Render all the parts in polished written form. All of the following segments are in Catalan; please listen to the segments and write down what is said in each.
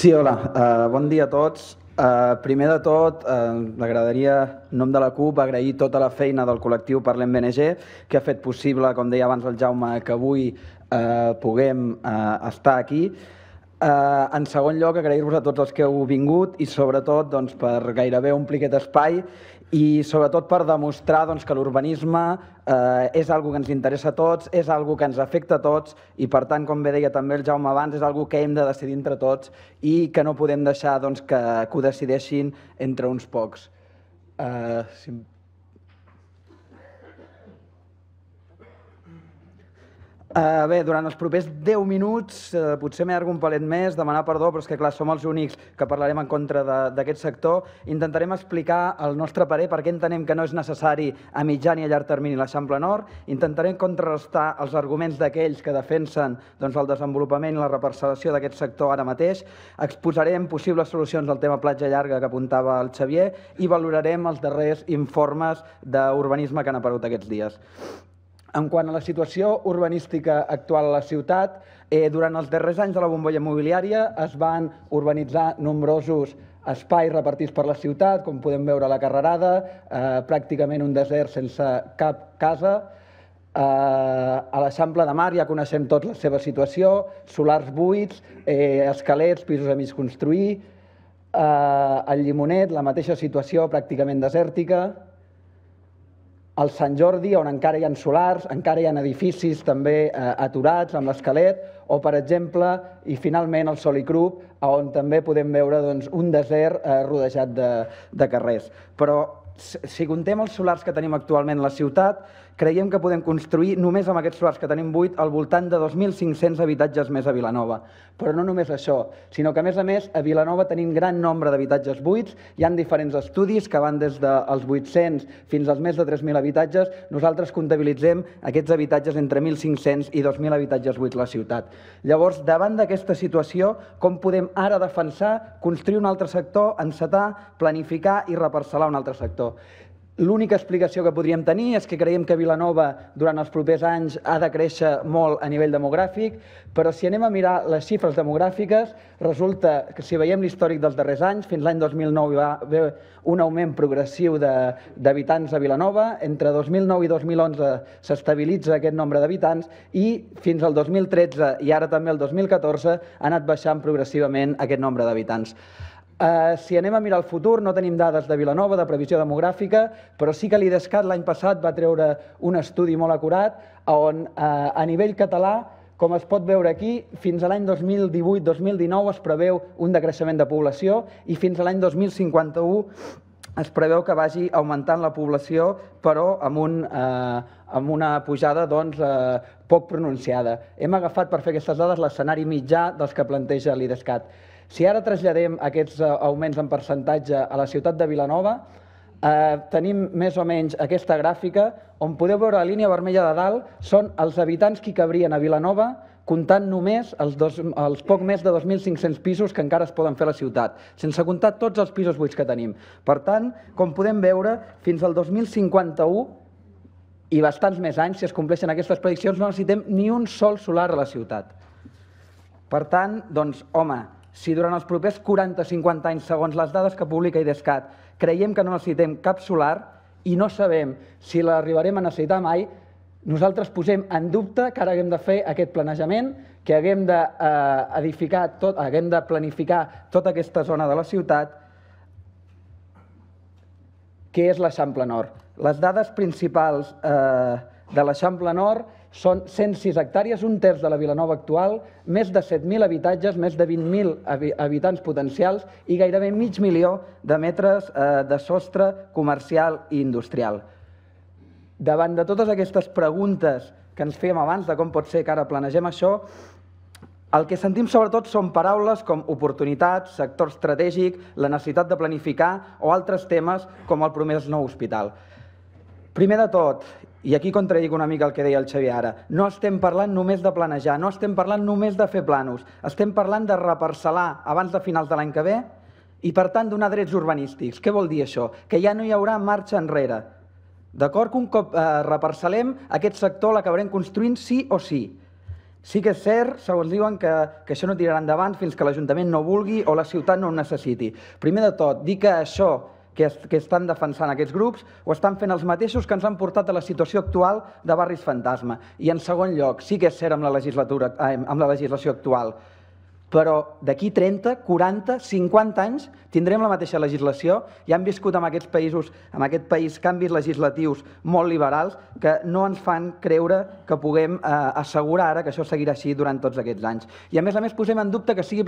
Sí, hola, bon dia a tots. Primer de tot, m'agradaria, en nom de la CUP, agrair tota la feina del col·lectiu Parlem BNG, que ha fet possible, com deia abans el Jaume, que avui puguem estar aquí. En segon lloc, agrair-vos a tots els que heu vingut i sobretot per gairebé omplir aquest espai i sobretot per demostrar que l'urbanisme és una cosa que ens interessa a tots, és una cosa que ens afecta a tots i per tant, com bé deia també el Jaume abans, és una cosa que hem de decidir entre tots i que no podem deixar que ho decideixin entre uns pocs. Bé, durant els propers 10 minuts, potser m'he un palet més, demanar perdó, però és que clar, som els únics que parlarem en contra d'aquest sector. Intentarem explicar el nostre parer, per què entenem que no és necessari a mitjà ni a llarg termini l'Eixample Nord. Intentarem contrarrestar els arguments d'aquells que defensen el desenvolupament i la reparcel·lació d'aquest sector ara mateix. Exposarem possibles solucions al tema platja llarga que apuntava el Xavier i valorarem els darrers informes d'urbanisme que han aparegut aquests dies. En quant a la situació urbanística actual a la ciutat, durant els darrers anys de la bombolla immobiliària es van urbanitzar nombrosos espais repartits per la ciutat, com podem veure a la Carrerada, pràcticament un desert sense cap casa. A l'Eixample de Mar ja coneixem tots la seva situació, solars buits, escalers, pisos a mig construir. Al Llimonet, la mateixa situació, pràcticament desèrtica. Al Sant Jordi, on encara hi ha solars, encara hi ha edificis també aturats amb l'esquelet, o, per exemple, i finalment al Sol i Crup, on també podem veure un desert rodejat de carrers. Però si contem els solars que tenim actualment a la ciutat, creiem que podem construir, només amb aquests solars que tenim buit, al voltant de 2.500 habitatges més a Vilanova. Però no només això, sinó que, a més, a Vilanova tenim gran nombre d'habitatges buits. Hi ha diferents estudis que van des dels 800 fins als més de 3.000 habitatges. Nosaltres comptabilitzem aquests habitatges entre 1.500 i 2.000 habitatges buits a la ciutat. Llavors, davant d'aquesta situació, com podem ara defensar, construir un altre sector, encetar, planificar i reparcel·lar un altre sector? L'única explicació que podríem tenir és que creiem que Vilanova durant els propers anys ha de créixer molt a nivell demogràfic, però si anem a mirar les xifres demogràfiques, resulta que si veiem l'històric dels darrers anys, fins l'any 2009 hi va haver un augment progressiu d'habitants a Vilanova, entre 2009 i 2011 s'estabilitza aquest nombre d'habitants i fins al 2013 i ara també el 2014 ha anat baixant progressivament aquest nombre d'habitants. Si anem a mirar el futur, no tenim dades de Vilanova, de previsió demogràfica, però sí que l'IDESCAT l'any passat va treure un estudi molt acurat on a nivell català, com es pot veure aquí, fins a l'any 2018-2019 es preveu un decreixement de població i fins a l'any 2051 es preveu que vagi augmentant la població, però amb una pujada poc pronunciada. Hem agafat per fer aquestes dades l'escenari mitjà dels que planteja l'IDESCAT. Si ara traslladem aquests augments en percentatge a la ciutat de Vilanova, tenim més o menys aquesta gràfica on podeu veure la línia vermella de dalt són els habitants que hi cabrien a Vilanova comptant només els poc més de 2.500 pisos que encara es poden fer a la ciutat, sense comptar tots els pisos buits que tenim. Per tant, com podem veure, fins al 2051 i bastants més anys, si es compleixen aquestes prediccions, no necessitem ni un sol solar a la ciutat. Per tant, home, si durant els propers 40-50 anys, segons les dades que publica IDESCAT, creiem que no necessitem cap solar i no sabem si l'arribarem a necessitar mai, nosaltres posem en dubte que ara haguem de fer aquest planejament, que haguem d'edificar haguem de planificar tota aquesta zona de la ciutat, que és l'Eixample Nord. Les dades principals de l'Eixample Nord són 106 hectàrees, un terç de la Vilanova actual, més de 7.000 habitatges, més de 20.000 habitants potencials i gairebé mig milió de metres de sostre comercial i industrial. Davant de totes aquestes preguntes que ens fèiem abans de com pot ser que ara planegem això, el que sentim sobretot són paraules com oportunitat, sector estratègic, la necessitat de planificar o altres temes com el promès nou hospital. Primer de tot, i aquí contradic una mica el que deia el Xavier ara, no estem parlant només de planejar, no estem parlant només de fer planos, estem parlant de reparcel·lar abans de finals de l'any que ve i, per tant, donar drets urbanístics. Què vol dir això? Que ja no hi haurà marxa enrere. D'acord que un cop reparcel·lem, aquest sector l'acabarem construint sí o sí. Sí que és cert, segons diuen, que això no tirarà endavant fins que l'Ajuntament no vulgui o la ciutat no ho necessiti. Primer de tot, dir que això que estan defensant aquests grups ho estan fent els mateixos que ens han portat a la situació actual de barris fantasma. I en segon lloc, sí que és cert amb la legislació actual, però d'aquí 30, 40, 50 anys tindrem la mateixa legislació. Ja hem viscut en aquests països, en aquest país, canvis legislatius molt liberals que no ens fan creure que puguem assegurar ara que això seguirà així durant tots aquests anys. I a més posem en dubte que sigui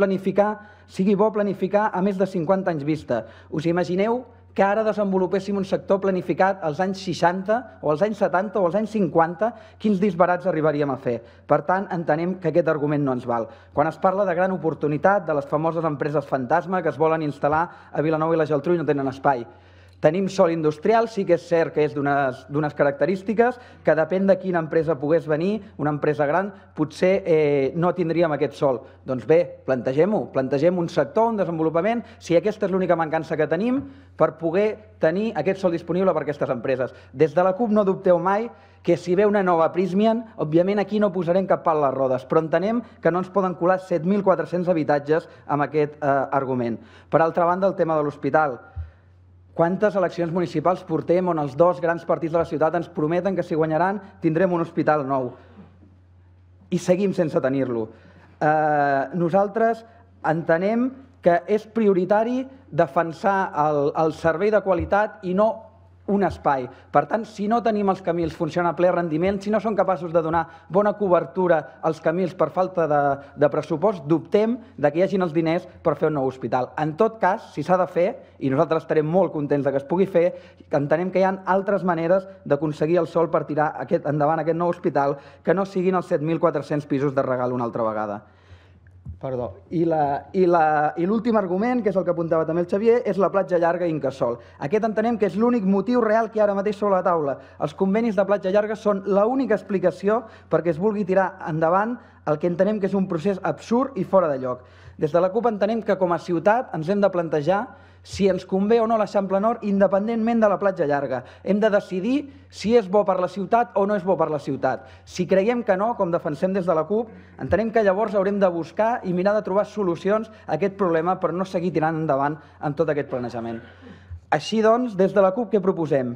bo planificar a més de 50 anys vista. Us imagineu que ara desenvolupéssim un sector planificat als anys 60 o als anys 70 o als anys 50, quins disbarats arribaríem a fer. Per tant, entenem que aquest argument no ens val. Quan es parla de gran oportunitat, de les famoses empreses fantasma que es volen instal·lar a Vilanova i la Geltrú i no tenen espai. Tenim sòl industrial, sí que és cert que és d'unes característiques, que depèn de quina empresa pogués venir, una empresa gran, potser no tindríem aquest sòl. Doncs bé, plantegem-ho, plantegem un sector, un desenvolupament, si aquesta és l'única mancança que tenim per poder tenir aquest sòl disponible per a aquestes empreses. Des de la CUP no dubteu mai que si ve una nova Prysmian, òbviament aquí no posarem cap pal a les rodes, però entenem que no ens poden colar 7.400 habitatges amb aquest argument. Per altra banda, el tema de l'hospital. Quantes eleccions municipals portem on els dos grans partits de la ciutat ens prometen que si guanyaran tindrem un hospital nou i seguim sense tenir-lo. Nosaltres entenem que és prioritari defensar el servei de qualitat i no un espai. Per tant, si no tenim els camins funcionant a ple rendiment, si no som capaços de donar bona cobertura als camins per falta de pressupost, dubtem que hi hagin els diners per fer un nou hospital. En tot cas, si s'ha de fer, i nosaltres estarem molt contents que es pugui fer, entenem que hi ha altres maneres d'aconseguir el sòl per tirar endavant aquest nou hospital que no siguin els 7.400 pisos de regal una altra vegada. Perdó. I l'últim argument, que és el que apuntava també el Xavier, és la platja llarga i Incasòl. Aquest entenem que és l'únic motiu real que hi ha ara mateix sobre la taula. Els convenis de platja llarga són l'única explicació perquè es vulgui tirar endavant el que entenem que és un procés absurd i fora de lloc. Des de la CUP entenem que com a ciutat ens hem de plantejar si ens convé o no l'Eixample Nord independentment de la platja llarga. Hem de decidir si és bo per la ciutat o no és bo per la ciutat. Si creiem que no, com defensem des de la CUP, entenem que llavors haurem de buscar i mirar de trobar solucions a aquest problema per no seguir tirant endavant amb tot aquest planejament. Així doncs, des de la CUP, què proposem?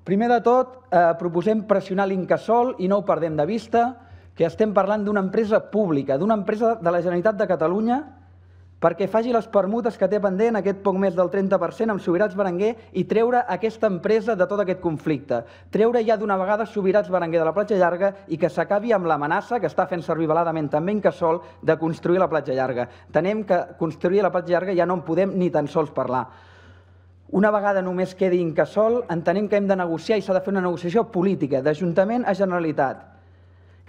Primer de tot, proposem pressionar l'Incasòl i no ho perdem de vista, que estem parlant d'una empresa pública, d'una empresa de la Generalitat de Catalunya, perquè faci les permutes que té pendent, aquest poc més del 30% amb Subirats Berenguer, i treure aquesta empresa de tot aquest conflicte. Treure ja d'una vegada Subirats Berenguer de la platja llarga i que s'acabi amb l'amenaça que està fent servir veladament també Incasòl de construir la platja llarga. Entenem que construir la platja llarga ja no en podem ni tan sols parlar. Una vegada només quedi Incasòl, entenem que hem de negociar i s'ha de fer una negociació política, d'Ajuntament a Generalitat,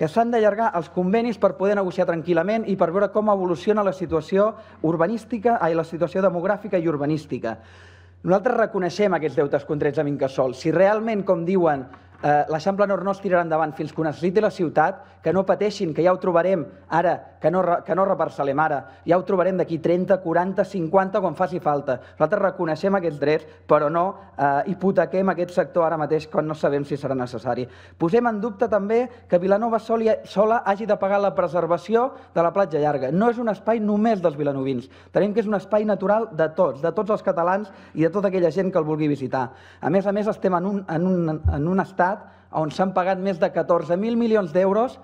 que s'han d'allargar els convenis per poder negociar tranquil·lament i per veure com evoluciona la situació urbanística, la situació demogràfica i urbanística. Nosaltres reconeixem aquests deutes contrets amb Incasòl. Si realment, com diuen, l'Eixample Nord no es tirarà endavant fins que ho necessiti la ciutat, que no pateixin, que ja ho trobarem ara, que no reparcel·lem ara, ja ho trobarem d'aquí 30, 40, 50, quan faci falta. Nosaltres reconeixem aquests drets, però no hipotequem aquest sector ara mateix quan no sabem si serà necessari. Posem en dubte també que Vilanova sola hagi de pagar la preservació de la platja llarga. No és un espai només dels vilanovins. Tenim que és un espai natural de tots els catalans i de tota aquella gent que el vulgui visitar. A més, estem en un estat on s'han pagat més de 14.000 milions d'euros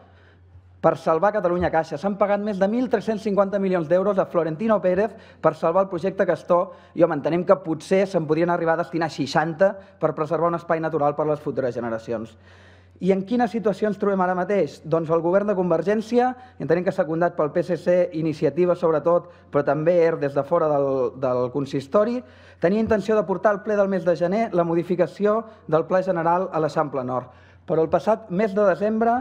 per salvar Catalunya Caixa. S'han pagat més de 1.350 milions d'euros a Florentino Pérez per salvar el projecte Castor i entenem que potser se'n podrien arribar a destinar 60 per preservar un espai natural per a les futures generacions. I en quina situació ens trobem ara mateix? Doncs el govern de Convergència, entenem que secundat pel PSC, Iniciativa sobretot, però també ERC des de fora del consistori, tenia intenció de portar al ple del mes de gener la modificació del Pla General a l'Eixample Nord. Però el passat mes de desembre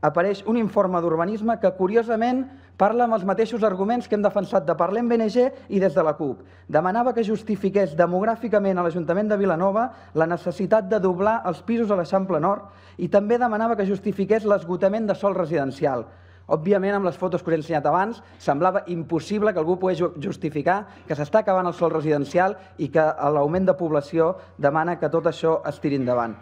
apareix un informe d'urbanisme que, curiosament, parla amb els mateixos arguments que hem defensat de Parlem BNG i des de la CUP. Demanava que justifiqués demogràficament a l'Ajuntament de Vilanova la necessitat de doblar els pisos a l'Eixample Nord i també demanava que justifiqués l'esgotament de sòl residencial. Òbviament, amb les fotos que us he ensenyat abans, semblava impossible que algú pogués justificar que s'està acabant el sòl residencial i que l'augment de població demana que tot això es tiri endavant.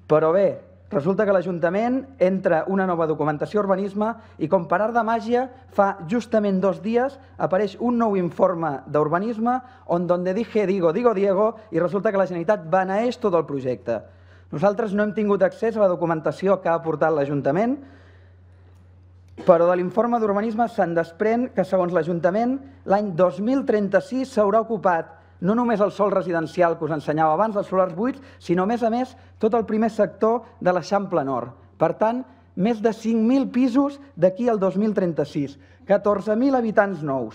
Però bé, Resulta que l'Ajuntament entra una nova documentació urbanisme i, com per art de màgia, fa justament 2 dies apareix un nou informe d'urbanisme on donde dije digo Diego i resulta que la Generalitat beneeix tot el projecte. Nosaltres no hem tingut accés a la documentació que ha aportat l'Ajuntament, però de l'informe d'urbanisme se'n desprèn que, segons l'Ajuntament, l'any 2036 s'haurà ocupat no només el sòl residencial que us ensenyava abans, els solars buits, sinó, a més, tot el primer sector de l'Eixample Nord. Per tant, més de 5.000 pisos d'aquí al 2036, 14.000 habitants nous.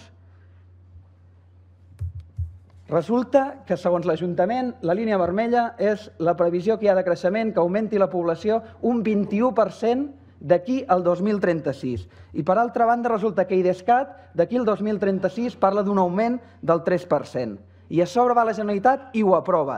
Resulta que, segons l'Ajuntament, la línia vermella és la previsió que hi ha de creixement, que augmenti la població un 21% d'aquí al 2036. I, per altra banda, resulta que IDESCAT d'aquí al 2036 parla d'un augment del 3%. I a sobre va la Generalitat i ho aprova.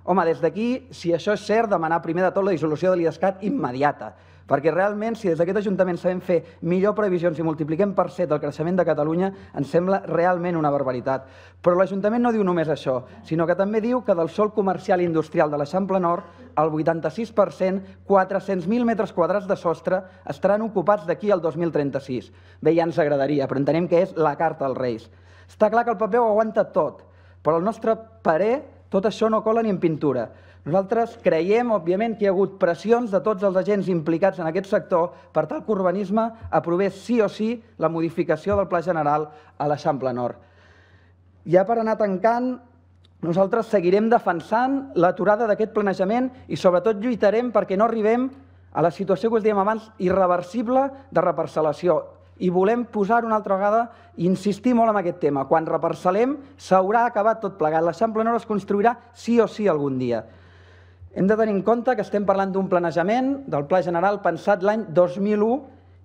Home, des d'aquí, si això és cert, demanar primer de tot la dissolució de l'IDESCAT immediata, perquè realment, si des d'aquest Ajuntament sabem fer millor previsions i multipliquem per 7 el creixement de Catalunya, ens sembla realment una barbaritat. Però l'Ajuntament no diu només això, sinó que també diu que del sòl comercial i industrial de l'Eixample Nord, el 86%, 400.000 metres quadrats de sostre, estaran ocupats d'aquí al 2036. Bé, ja ens agradaria, però entenem que és la carta als Reis. Està clar que el paper ho aguanta tot, però al nostre parer tot això no cola ni en pintura. Nosaltres creiem, òbviament, que hi ha hagut pressions de tots els agents implicats en aquest sector per tal que Urbanisme aprovés sí o sí la modificació del Pla General a l'Eixample Nord. Ja per anar tancant, nosaltres seguirem defensant l'aturada d'aquest planejament i sobretot lluitarem perquè no arribem a la situació que us dèiem abans, irreversible de reparcel·lació. I volem posar una altra vegada i insistir molt en aquest tema. Quan reparcel·lem s'haurà acabat tot plegat. L'Eixample Nord es construirà sí o sí algun dia. Hem de tenir en compte que estem parlant d'un planejament del Pla General pensat l'any 2001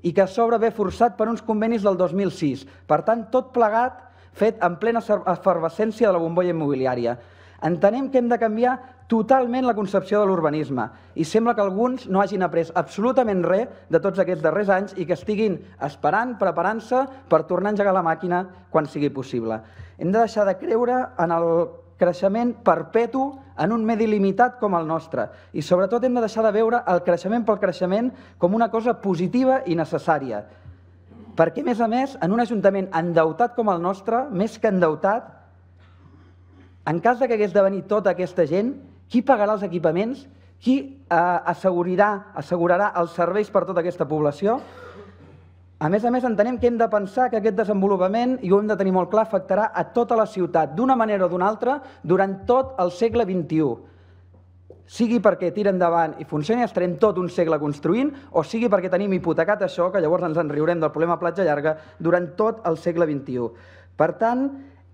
i que a sobre ve forçat per uns convenis del 2006. Per tant, tot plegat fet en plena efervescència de la bombolla immobiliària. Entenem que hem de canviar totalment la concepció de l'urbanisme i sembla que alguns no hagin après absolutament res de tots aquests darrers anys i que estiguin esperant, preparant-se per tornar a engegar la màquina quan sigui possible. Hem de deixar de creure en el creixement perpetu en un medi limitat com el nostre i sobretot hem de deixar de veure el creixement pel creixement com una cosa positiva i necessària. Perquè, a més, en un ajuntament endeutat com el nostre, més que endeutat, en cas que hagués de venir tota aquesta gent, qui pagarà els equipaments? Qui assegurarà els serveis per tota aquesta població? A més, entenem que hem de pensar que aquest desenvolupament, i ho hem de tenir molt clar, afectarà a tota la ciutat, d'una manera o d'una altra, durant tot el segle XXI. Sigui perquè tira endavant i funcioni, estarem tot un segle construint, o sigui perquè tenim hipotecat això, que llavors ens en riurem del problema Platja Llarga, durant tot el segle XXI. Per tant,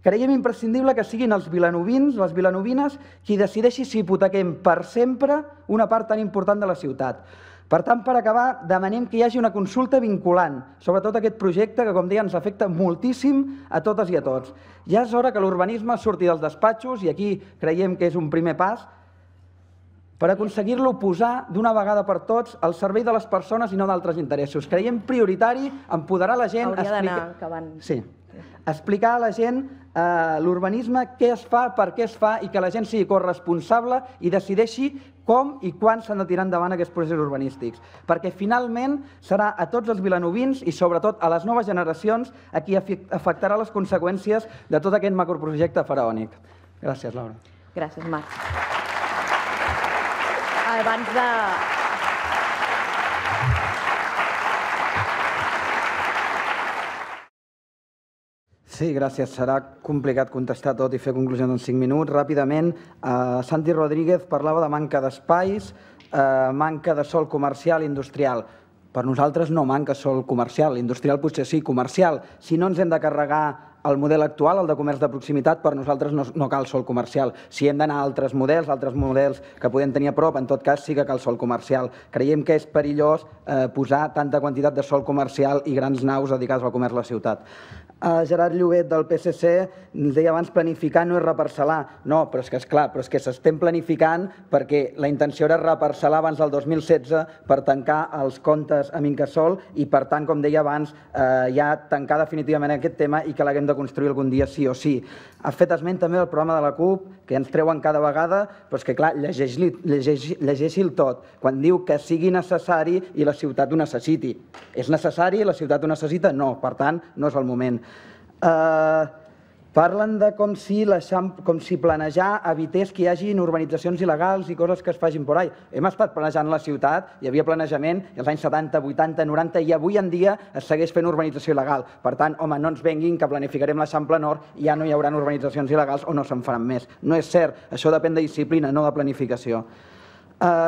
creiem imprescindible que siguin els vilanovins, les vilanovines, qui decideixi si hipotequem per sempre una part tan important de la ciutat. Per tant, per acabar, demanem que hi hagi una consulta vinculant, sobretot aquest projecte que, com deia, ens afecta moltíssim a totes i a tots. Ja és hora que l'urbanisme surti dels despatxos, i aquí creiem que és un primer pas, per aconseguir-lo posar d'una vegada per tots al servei de les persones i no d'altres interessos. Creiem prioritari empoderar la gent... Hauria d'anar acabant. Sí. Explicar a la gent l'urbanisme, què es fa, per què es fa, i que la gent sigui corresponsable i decideixi com i quan s'han de tirar endavant aquests processos urbanístics. Perquè finalment serà a tots els vilanovins i sobretot a les noves generacions a qui afectarà les conseqüències de tot aquest macroprojecte faraònic. Gràcies, Laura. Gràcies, Marc. Abans de... Sí, gràcies. Serà complicat contestar tot i fer conclusions en 5 minuts. Ràpidament, Santi Rodríguez parlava de manca d'espais, manca de sòl comercial i industrial. Per nosaltres no manca sòl comercial, industrial potser sí, comercial. Si no ens hem de carregar el model actual, el de comerç de proximitat, per nosaltres no cal sòl comercial. Si hem d'anar a altres models que podem tenir a prop, en tot cas sí que cal sòl comercial. Creiem que és perillós posar tanta quantitat de sòl comercial i grans naus dedicades al comerç a la ciutat. Gerard Llobet del PSC ens deia abans planificar no és reparcel·lar. No, però és que esclar, però és que s'estem planificant perquè la intenció era reparcel·lar abans del 2016 per tancar els comptes amb Incasòl i per tant, com deia abans, ja tancar definitivament aquest tema i que l'haguem de construir algun dia sí o sí. Ha fet esment també del programa de la CUP, que ens treuen cada vegada, però és que clar, llegeixi-el tot, quan diu que sigui necessari i la ciutat ho necessiti. És necessari i la ciutat ho necessita? No, per tant, no és el moment. Parlen de com si planejar evités que hi hagin urbanitzacions il·legals i coses que es facin por ahí. Hem estat planejant la ciutat, hi havia planejament als anys 70, 80, 90 i avui en dia es segueix fent urbanització il·legal. Per tant, home, no ens venguin que planificarem l'Eixample Nord i ja no hi haurà urbanitzacions il·legals o no se'n faran més. No és cert, això depèn de disciplina, no de planificació.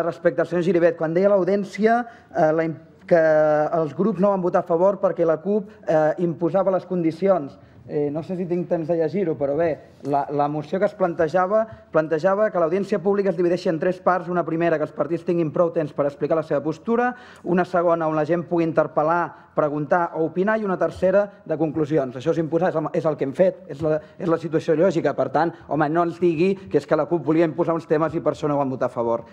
Respecte al senyor Giribet, quan deia l'audiència que els grups no van votar a favor perquè la CUP imposava les condicions. No sé si tinc temps de llegir-ho, però bé, la moció que es plantejava que l'audiència pública es divideixi en 3 parts, una primera que els partits tinguin prou temps per explicar la seva postura, una segona on la gent pugui interpel·lar, preguntar o opinar i una tercera de conclusions. Això és imposar, és el que hem fet, és la situació lògica. Per tant, home, no ens digui que és que la CUP volia imposar uns temes i per això no van votar a favor.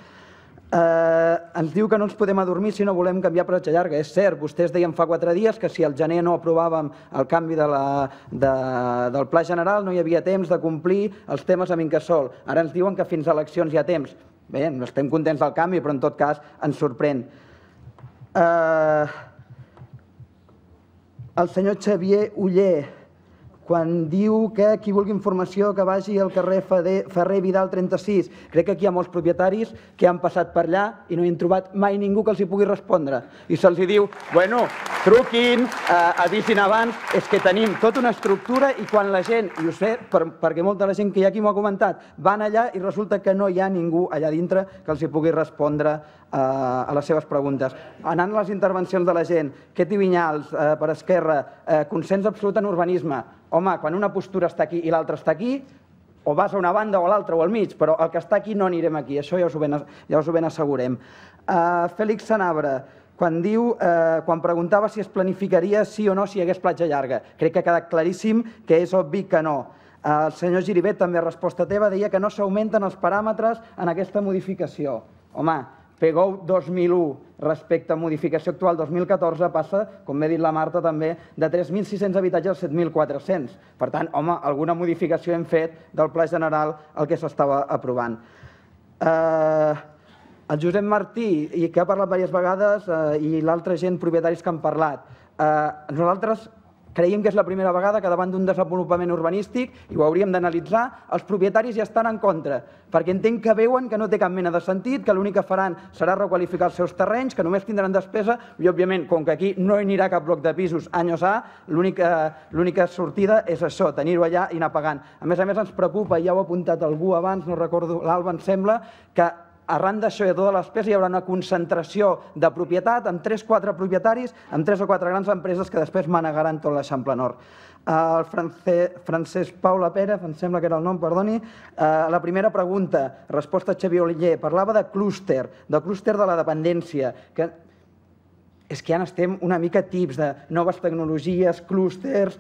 Ens diu que no ens podem adormir si no volem canviar platja llarga. És cert, vostès deien fa 4 dies que si al gener no aprovàvem el canvi del pla general no hi havia temps de complir els temes amb Incasòl. Ara ens diuen que fins a eleccions hi ha temps. Bé, no estem contents del canvi, però en tot cas ens sorprèn. El senyor Xavier Oller, quan diu que qui vulgui informació que vagi al carrer Ferrer Vidal 36. Crec que aquí hi ha molts propietaris que han passat per allà i no hi han trobat mai ningú que els hi pugui respondre. I se'ls diu, bueno, truquin, avisin abans, és que tenim tota una estructura i quan la gent, i ho sé perquè molta la gent que hi ha aquí m'ho ha comentat, van allà i resulta que no hi ha ningú allà dintre que els hi pugui respondre a les seves preguntes. Anant a les intervencions de la gent, Queti Vinyals, per Esquerra, consens absolut en urbanisme. Home, quan una postura està aquí i l'altra està aquí, o vas a una banda o a l'altra o al mig, però el que està aquí no anirem aquí, això ja us ho ben assegurem. Fèlix Sanabra, quan preguntava si es planificaria sí o no si hi hagués platja llarga. Crec que ha quedat claríssim que és obvi que no. El senyor Giribet, també a resposta teva, deia que no s'augmenten els paràmetres en aquesta modificació. Home, PGOU 2001 respecte a modificació actual 2014 passa, com m'ha dit la Marta també, de 3.600 habitatges a 7.400. Per tant, home, alguna modificació hem fet del pla general el que s'estava aprovant. El Josep Martí, i que ha parlat diverses vegades, i l'altra gent, propietaris que han parlat, nosaltres creiem que és la primera vegada que davant d'un desenvolupament urbanístic, i ho hauríem d'analitzar, els propietaris ja estan en contra, perquè entenc que veuen que no té cap mena de sentit, que l'únic que faran serà requalificar els seus terrenys, que només tindran despesa, i òbviament, com que aquí no hi anirà cap bloc de pisos anyos A, l'única sortida és això, tenir-ho allà i anar pagant. A més, ens preocupa, ja ho ha apuntat algú abans, no recordo, l'Alba em sembla, que arran d'això i de tota la despesa hi haurà una concentració de propietat amb 3 o 4 propietaris, amb 3 o 4 grans empreses que després manegaran tot l'Eixample Nord. El Francesc Paula Pérez, em sembla que era el nom, perdoni, la primera pregunta, resposta a Xavier Oller, parlava de clúster de la dependència, que és que ja n'estem una mica tips de noves tecnologies, clústers,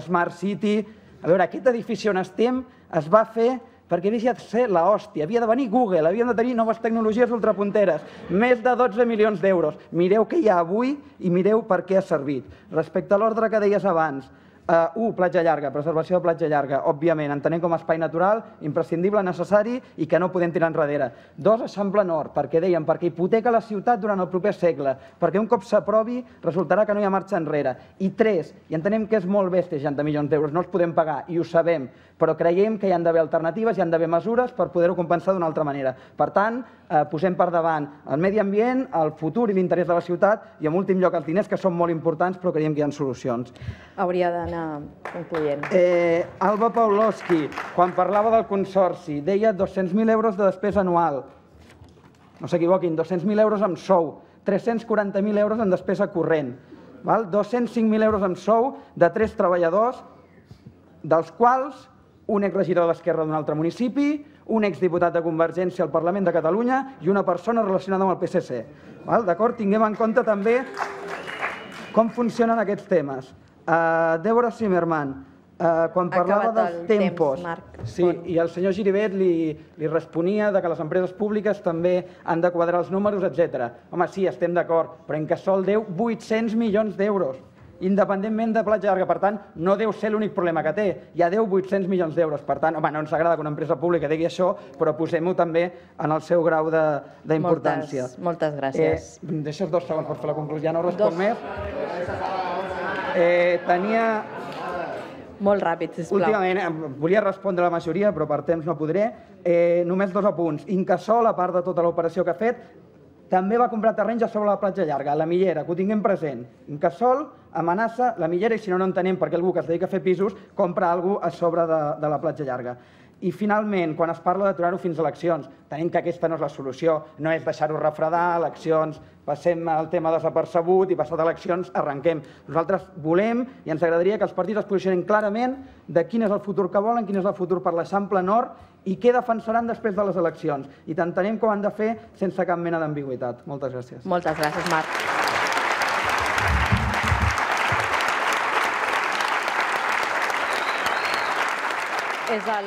Smart City. A veure, aquest edifici on estem es va fer perquè havia de ser l'hòstia, havia de venir Google, havien de tenir noves tecnologies ultrapunteres, més de 12 milions d'euros. Mireu què hi ha avui i mireu per què ha servit. Respecte a l'ordre que deies abans, 1. Platja llarga, preservació de platja llarga, òbviament, entenem com a espai natural, imprescindible, necessari i que no podem tirar enrere. 2. Eixample Nord, perquè dèiem, perquè hipoteca la ciutat durant el proper segle, perquè un cop s'aprovi resultarà que no hi ha marxa enrere. I 3. I entenem que és molt bèstia 60 milions d'euros, no els podem pagar, i ho sabem, però creiem que hi han d'haver alternatives, hi han d'haver mesures per poder-ho compensar d'una altra manera. Per tant, posem per davant el medi ambient, el futur i l'interès de la ciutat i, en últim lloc, els diners, que són molt importants, però creiem que hi ha solucions. Hauria d'anar concloent. Alba Pawlowski, quan parlava del consorci, deia 200.000 euros de despesa anual. No s'equivoquin, 200.000 euros amb sou, 340.000 euros en despesa corrent, 205.000 euros amb sou de 3 treballadors, dels quals un exregidor d'Esquerra d'un altre municipi, un exdiputat de Convergència al Parlament de Catalunya i una persona relacionada amb el PSC. D'acord? Tinguem en compte també com funcionen aquests temes. Débora Zimmermann, quan parlava dels tempos, i el senyor Giribet li responia que les empreses públiques també han de quadrar els números, etc. Home, sí, estem d'acord, però Incasòl deu 800 milions d'euros. independentment de Platja Llarga. Per tant, no deu ser l'únic problema que té. Ja deu 800 milions d'euros. Per tant, home, no ens agrada que una empresa pública digui això, però posem-ho també en el seu grau d'importància. Moltes gràcies. Deixes 2 segons per fer la conclusió, ja no responc més. Tenia... Molt ràpid, sisplau. Últimament, volia respondre a la majoria, però per temps no podré. Només 2 apunts. Incasòl, a part de tota l'operació que ha fet, també va comprar terrenys a sobre la Platja Llarga, a la Millera, que ho tinguem present. Incasòl amenaça la Millera i si no, no entenem perquè algú que es dedica a fer pisos compra alguna cosa a sobre de la Platja Llarga. I finalment, quan es parla d'aturar-ho fins a eleccions, tenim que aquesta no és la solució, no és deixar-ho refredar, eleccions, passem el tema desapercebut i passat eleccions arrenquem. Nosaltres volem i ens agradaria que els partits es posicionin clarament de quin és el futur que volen, quin és el futur per l'Eixample Nord i què defensaran després de les eleccions. I t'entenem com han de fer sense cap mena d'ambigüitat. Moltes gràcies. Moltes gràcies, Marc. És el